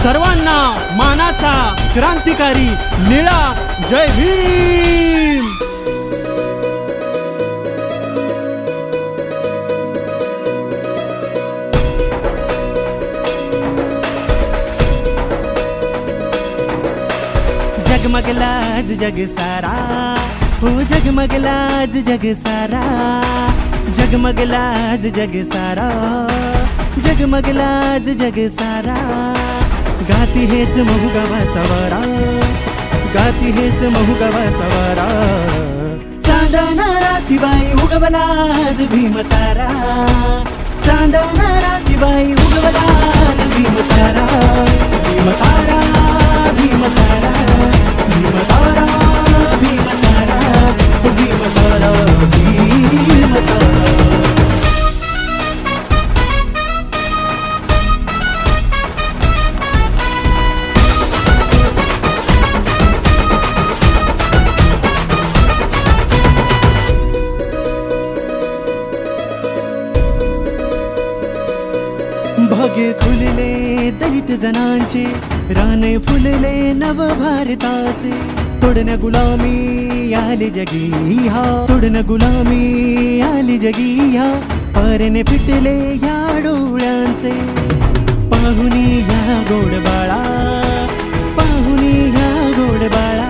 सर्वांना मानाचा क्रांतिकारी निळा जय भीम। जगमगलाज जग सारा, हो जगमगलाज जग सारा, जगमगलाज जग सारा, जगमगलाज जग सारा। गाती हेच महू गावाचा वारा, गाती हेच महू गावाचा वारा। चांदणा रातीबाई उगवलाज भीम तारा, चांदणा रातीबाई उगवलाज भीम तारा, भीम तारा, भीम तारा, भीम तारा, भीम तारा, भीम तारा, भीम तारा। भाग्य खुलले दलित जनांचे, राने फुलले नव भारताचे। तोडण्या गुलामी आली जगी हा, तोडण्या गुलामी आली जगी हा। पारणे फिटले या डोळ्यांचे, पाहुनी ह्या गोड बाळा, पाहुनी ह्या गोड बाळा,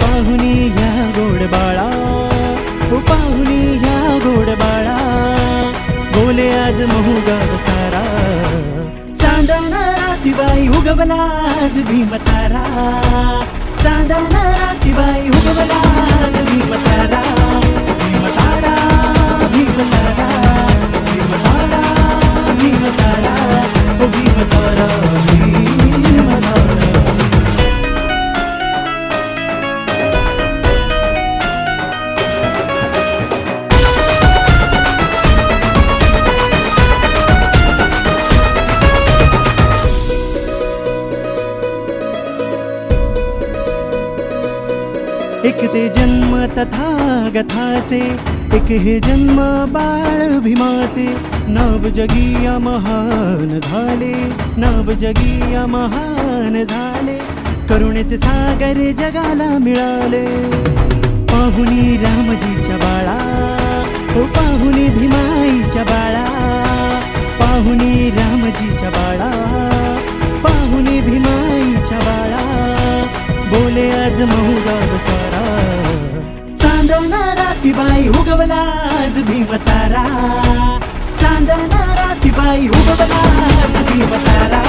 पाहुनी ह्या गोड बाळा, पाहुनी ह्या गोड बाळा। बोले आज महू गाव सारा, चांदणा रातीबाई उगवलाज भीम तारा, चांदणा रातीबाई उगवलाज भीम तारा, भीम तारा, भीम तारा, भीम तारा, भीम तारा, भीम तारा, भीम तारा। एक ते जन्म तथागताचे, एक हे जन्म बाळ भीमाचे। नव जगिया महान झाले, नव जगिया महान झाले। करुणेचे सागर जगाला मिळाले। पाहुनी रामजीच्या बाळा, हो पाहुनी भीमाईच्या बाळा, पाहुनी रामजीच्या बाळा, पाहुनी भीमाईच्या बाळा। बोले आज महू गाव सारा, चांदणा रातीबाई उगवलाज भीम तारा, चांदणा रातीबाई उगवलाज भीम तारा।